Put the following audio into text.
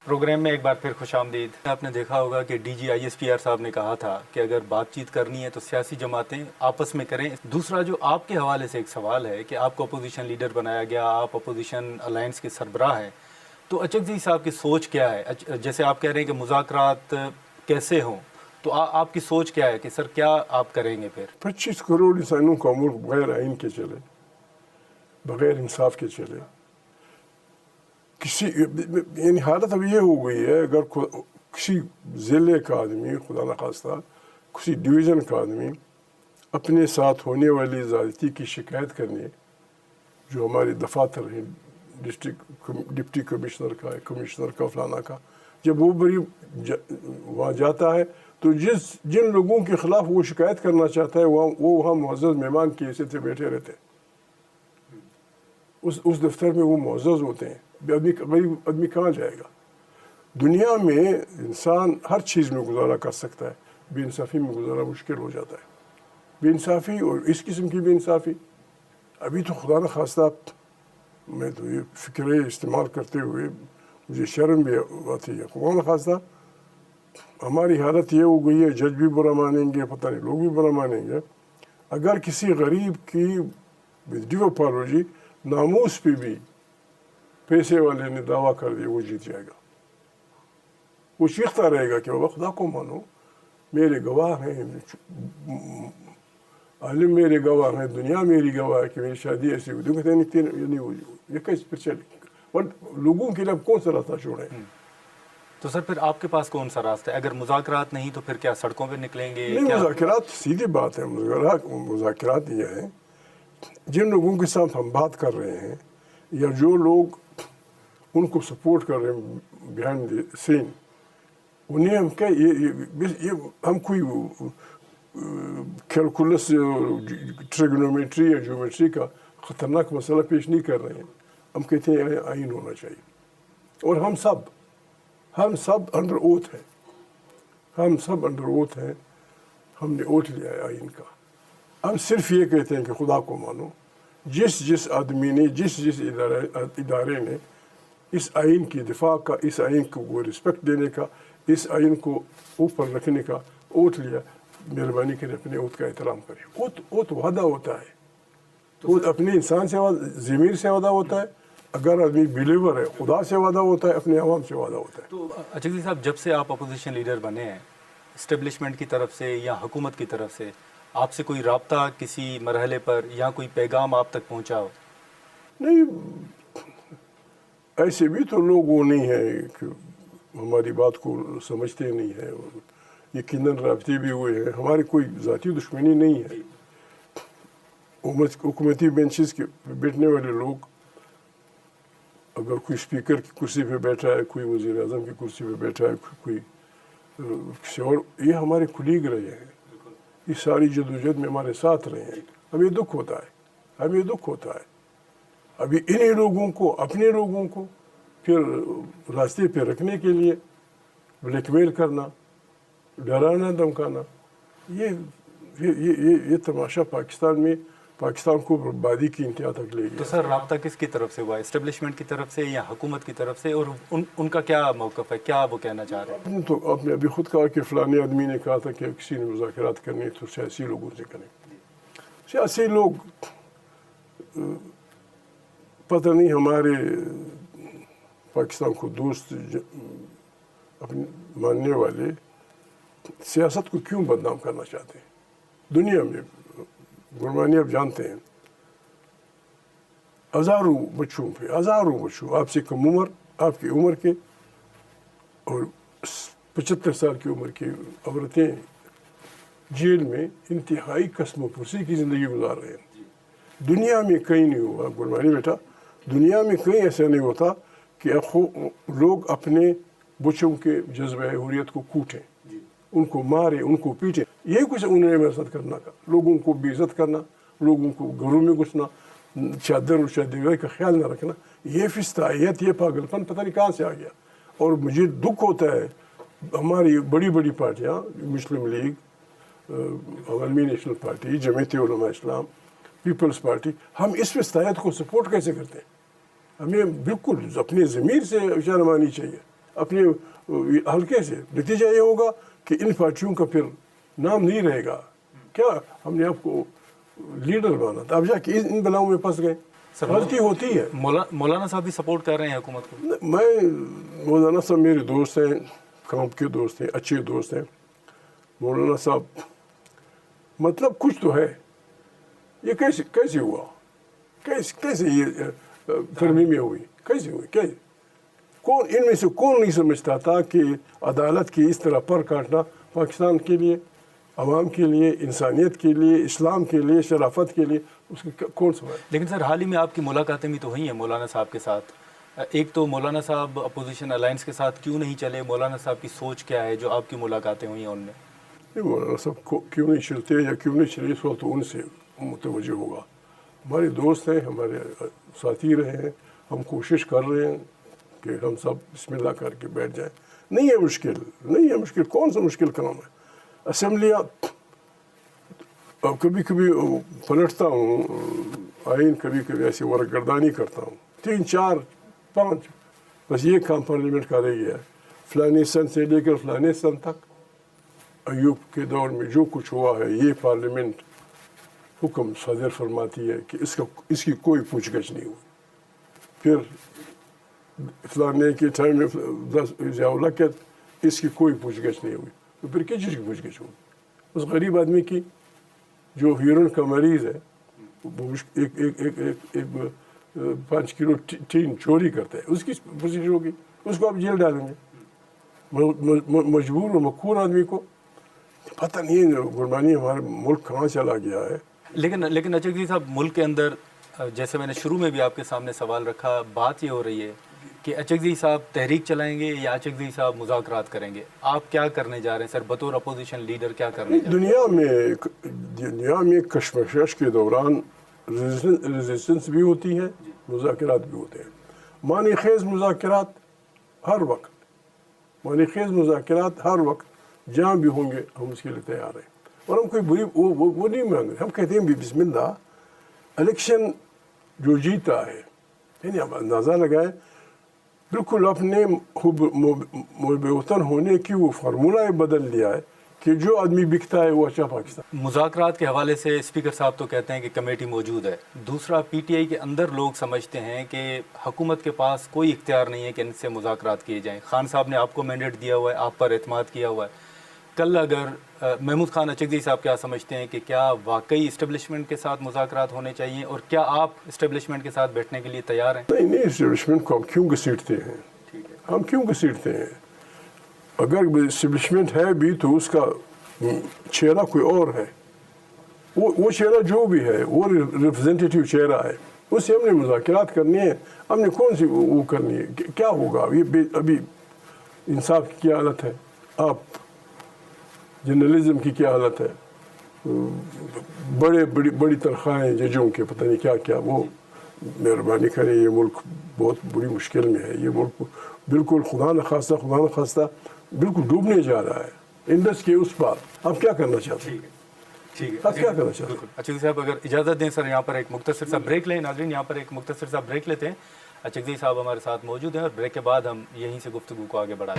Programme میں ایک بار پھر خوش آمدید. آپ نے دیکھا ہوگا کہ D G I S P R صاحب نے کہا تھا کہ اگر بات چیت کرنی ہے تو سیاسی جماعتیں آپس میں کریں. دوسرا جو آپ کے حوالے سے ایک سوال ہے کہ آپ کو اپوزیشن لیڈر بنایا گیا, آپ اپوزیشن الائنس کے سربراہ ہیں, تو اچکزئی صاحب کی سوچ کیا ہے؟ جیسے آپ کہہ رہے ہیں کہ مذاکرات کیسے ہوں, تو آپ کی سوچ کیا ہے کہ سر کیا آپ کریں گے پھر؟ 25 کروڑ انسانوں کا ملک بغیر آئین کے چلے, بغیر انصاف کے چلے. یعنی حالت اب یہ ہو گئی ہے, اگر کسی ضلع کا آدمی خدا نخواستہ کسی ڈویژن کا آدمی اپنے ساتھ ہونے والی زیادتی کی شکایت کرنے, جو ہمارے دفاتر ہیں ڈسٹرکٹ ڈپٹی کمشنر کا, کمشنر کا, فلانا کا, جب وہ وہاں جاتا ہے تو جن لوگوں کے خلاف وہ شکایت کرنا چاہتا ہے وہ وہاں معزز مہمان کی حیثیت سے بیٹھے رہتے ہیں. اس دفتر میں وہ معزز ہوتے ہیں. غریب آدمی کہاں جائے گا؟ دنیا میں انسان ہر چیز میں گزارا کر سکتا ہے, بے انصافی میں گزارا مشکل ہو جاتا ہے. بے انصافی اور اس قسم کی بے انصافی, ابھی تو خدا نخواستہ میں تو یہ فکرے استعمال کرتے ہوئے مجھے شرم بھی آتی ہے. خدا نخواستہ ہماری حالت یہ ہو گئی ہے, جج بھی برا مانیں گے, پتہ نہیں لوگ بھی برا مانیں گے, اگر کسی غریب کی ڈیو اپالوجی ناموس پہ بھی پیسے والے نے دعویٰ کر دیا وہ جیت جائے گا. وہ چیختا رہے گا کہ بابا خدا کو مانو, میرے گواہ ہیں, عالم میرے گواہ ہیں, دنیا میری گواہ ہے کہ میری شادی ایسی ہوئی. کہتے ہیں نہیں ہوئی, یہ کیسے پھر چلے؟ لوگوں کے لیے کون سا راستہ چھوڑیں؟ تو سر پھر آپ کے پاس کون سا راستہ ہے؟ اگر مذاکرات نہیں تو پھر کیا سڑکوں پہ نکلیں گے؟ نہیں, مذاکرات سیدھی بات ہے. مذاکرات یہ ہیں جن لوگوں کے ساتھ ہم بات کر رہے ہیں یا جو لوگ ان کو سپورٹ کر رہے ہیں بیہائنڈ دی سین, انہیں ہم کیا یہ ہم کوئی کیلکولس ٹریگنومیٹری یا جیومیٹری کا خطرناک مسئلہ پیش نہیں کر رہے ہیں. ہم کہتے ہیں آئین ہونا چاہیے, اور ہم سب انڈر اوتھ ہیں, ہم نے اوتھ لیا ہے آئین کا. ہم صرف یہ کہتے ہیں کہ خدا کو مانو. جس آدمی نے جس ادارے نے اس آئین کی دفاع کا, اس آئین کو رسپیکٹ دینے کا, اس آئین کو اوپر رکھنے کا اوتھ لیا, مہربانی کریں اپنے اوتھ کا احترام کریں. اوتھ وعدہ ہوتا ہے, اوتھ اپنے انسان سے ضمیر سے وعدہ ہوتا ہے. اگر آدمی بلیور ہے خدا سے وعدہ ہوتا ہے, اپنے عوام سے وعدہ ہوتا ہے. تو اچکزئی صاحب, جب سے آپ اپوزیشن لیڈر بنے ہیں, اسٹیبلشمنٹ کی طرف سے یا حکومت کی طرف سے آپ سے کوئی رابطہ کسی مرحلے پر یا کوئی پیغام آپ تک پہنچا ہو؟ نہیں, ایسے بھی تو لوگ وہ نہیں ہیں کہ ہماری بات کو سمجھتے نہیں ہیں. یقیناً رابطے بھی ہوئے ہیں. ہماری کوئی ذاتی دشمنی نہیں ہے. حکومتی بینچز کے بیٹھنے والے لوگ, اگر کوئی اسپیکر کی کرسی پہ بیٹھا ہے, کوئی وزیر اعظم کی کرسی پہ بیٹھا ہے, کوئی کسی اور, یہ ہمارے کلیگ رہے ہیں. اس ساری جدوجہد میں ہمارے ساتھ رہے ہیں. ہمیں دکھ ہوتا ہے. ابھی انہیں لوگوں کو, اپنے لوگوں کو پھر راستے پہ رکھنے کے لیے بلیک میل کرنا, ڈرانا دھمکانا, یہ تماشا پاکستان کو بربادی کی انتہا تک لے گیا. تو سر رابطہ کس کی طرف سے ہوا ہے, اسٹیبلشمنٹ کی طرف سے یا حکومت کی طرف سے, اور ان کا کیا موقف ہے, کیا وہ کہنا چاہ رہے ہیں؟ تو آپ نے ابھی خود کہا کہ فلانے آدمی نے کہا تھا کہ کسی نے مذاکرات کرنے تو سیاسی لوگوں سے کریں. سیاسی لوگ پتہ نہیں ہمارے پاکستان کو دوست اپنے ماننے والے سیاست کو کیوں بدنام کرنا چاہتے ہیں. دنیا میں گرمانی آپ جانتے ہیں, ہزاروں بچوں آپ سے کم عمر, آپ کی عمر کے اور 75 سال کی عمر کی عورتیں جیل میں انتہائی قسم و پرسی کی زندگی گزار رہے ہیں. دنیا میں کہیں نہیں ہوا گرمانی بیٹا, دنیا میں کہیں ایسا نہیں ہوتا کہ لوگ اپنے بچوں کے جذبہ حریت کو کوٹیں, ان کو ماریں, ان کو پیٹیں. یہی کچھ انہوں نے محنت کرنا کا, لوگوں کو بے عزت کرنا, لوگوں کو گھروں میں گھسنا, چادر اور چادر کا خیال نہ رکھنا. یہ فستائیت, یہ پاگل پن پتہ نہیں کہاں سے آ گیا. اور مجھے دکھ ہوتا ہے ہماری بڑی بڑی پارٹیاں, مسلم لیگ, عوامی نیشنل پارٹی, جمعیت علماء اسلام, پیپلز پارٹی, ہم اس فستائیت کو سپورٹ کیسے کرتے ہیں؟ ہمیں بالکل اپنے ضمیر سے شرم آنی چاہیے. اپنے حلقے سے، نتیجہ یہ ہوگا کہ ان پارٹیوں کا پھر نام نہیں رہے گا. کیا ہم نے آپ کو لیڈر مانا تھا، اب جا کے ان بلاؤں میں پھنس گئے. غلطی ہوتی ہے. مولانا صاحب بھی سپورٹ کر رہے ہیں حکومت کو؟ میں مولانا صاحب میرے دوست ہیں، کام کے دوست ہیں، اچھے دوست ہیں. مولانا صاحب مطلب کچھ تو ہے. یہ کیسے ہوا، کیسے یہ ترمیمیں ہوئی، کیسے ہوئی، کیسے؟ کون ان میں سے کون نہیں سمجھتا تھا کہ عدالت کی اس طرح پر کاٹنا پاکستان کے لیے، عوام کے لیے، انسانیت کے لیے، اسلام کے لیے، شرافت کے لیے، اس کی کون سمجھے؟ لیکن سر حال ہی میں آپ کی ملاقاتیں بھی تو ہوئی ہیں مولانا صاحب کے ساتھ. ایک تو مولانا صاحب اپوزیشن الائنس کے ساتھ کیوں نہیں چلے؟ مولانا صاحب کی سوچ کیا ہے جو آپ کی ملاقاتیں ہوئی ہیں ان میں؟ مولانا صاحب کو کیوں نہیں چلتے یا کیوں نہیں چلے، اس وقت ان سے متوجہ ہوگا. ہمارے دوست ہیں، ہمارے ساتھی رہے ہیں. ہم کوشش کر رہے ہیں کہ ہم سب بسم اللہ کر کے بیٹھ جائیں. نہیں ہے مشکل، نہیں ہے مشکل، کون سا مشکل کام ہے. اسمبلیاں کبھی کبھی پلٹتا ہوں آئین، کبھی کبھی ایسی ورقگردانی کرتا ہوں، 3 4 5 بس یہ کام پارلیمنٹ کا رہ گیا ہے. فلانے سن سے لے کر فلانے سن تک ایوب کے دور میں جو کچھ ہوا ہے، یہ پارلیمنٹ حکم صادر فرماتی ہے کہ اس کی کوئی پوچھ گچھ نہیں ہوئی. پھر فلانے کے ٹائم میں ضیاء الحق، اس کی کوئی پوچھ گچھ نہیں ہوئی. تو پھر کس چیز کی پوچھ گچھ ہوگی؟ اس غریب آدمی کی جو ہیرون کا مریض ہے، وہ ایک 5 کلو ٹین چوری کرتا ہے، اس کی پوچھ گچھ ہوگی؟ اس کو آپ جیل ڈالیں گے. مجبور و مقہور آدمی کو پتہ نہیں ہے قربانی ہمارا ملک کہاں چلا گیا ہے. لیکن اچک جی صاحب، ملک کے اندر جیسے میں نے شروع میں بھی آپ کے سامنے سوال رکھا، بات یہ ہو رہی ہے کہ اچک جی صاحب تحریک چلائیں گے یا اچک جی صاحب مذاکرات کریں گے. آپ کیا کرنے جا رہے ہیں سر بطور اپوزیشن لیڈر؟ کیا کرنے جا رہے ہیں؟ دنیا میں کشمکش کے دوران ریزسٹنس بھی ہوتی ہے، مذاکرات بھی ہوتے ہیں. معنی خیز مذاکرات ہر وقت، معنی خیز مذاکرات ہر وقت جہاں بھی ہوں گے ہم اس کے لیے تیار ہیں. اور ہم کوئی بری وہ نہیں مانگ رہے. ہم کہتے ہیں بسم اللہ. الیکشن جو جیتا ہے، یعنی اب اندازہ لگائیں، بالکل اپنے وطن ہونے کی وہ فارمولہ بدل دیا ہے کہ جو آدمی بکتا ہے وہ اچھا پاکستان. مذاکرات کے حوالے سے اسپیکر صاحب تو کہتے ہیں کہ کمیٹی موجود ہے. دوسرا، پی ٹی آئی کے اندر لوگ سمجھتے ہیں کہ حکومت کے پاس کوئی اختیار نہیں ہے کہ ان سے مذاکرات کیے جائیں. خان صاحب نے آپ کو مینڈیٹ دیا ہوا ہے، آپ پر اعتماد کیا ہوا ہے. کل اگر محمود خان اچکزئی صاحب کیا سمجھتے ہیں کہ کیا واقعی اسٹیبلشمنٹ کے ساتھ مذاکرات ہونے چاہیے، اور کیا آپ اسٹیبلشمنٹ کے ساتھ بیٹھنے کے لیے تیار ہیں؟ نہیں، اسٹیبلشمنٹ کو ہم کیوں گھسیٹتے ہیں؟ ہم کیوں گھسیٹتے ہیں؟ اگر اسٹیبلشمنٹ ہے بھی تو اس کا چہرہ کوئی اور ہے. وہ چہرہ جو بھی ہے وہ ریپرزینٹیٹیو چہرہ ہے. اس سے ہم نے مذاکرات کرنی ہے. ہم نے کون سی وہ کرنی ہے؟ کیا ہوگا ابھی انصاف کی کیا حالت ہے؟ آپ جرنلزم کی کیا حالت ہے؟ بڑی تنخواہیں ججوں کے، پتہ نہیں کیا کیا. وہ مہربانی کریں، یہ ملک بہت بڑی مشکل میں ہے. یہ ملک بالکل خدا نخواستہ بالکل ڈوبنے جا رہا ہے. انڈس کے اس پار آپ کیا کرنا چاہتے ہیں؟ ٹھیک ہے، آپ کیا کرنا چاہتے ہیں؟ اچکزئی صاحب اگر اجازت دیں سر، یہاں پر ایک مختصر سا بریک لیں. ناظرین، یہاں پر ایک مختصر سا بریک لیتے ہیں. اچکزئی صاحب ہمارے ساتھ موجود ہیں اور بریک کے بعد ہم یہیں سے گفتگو کو آگے بڑھاتے ہیں.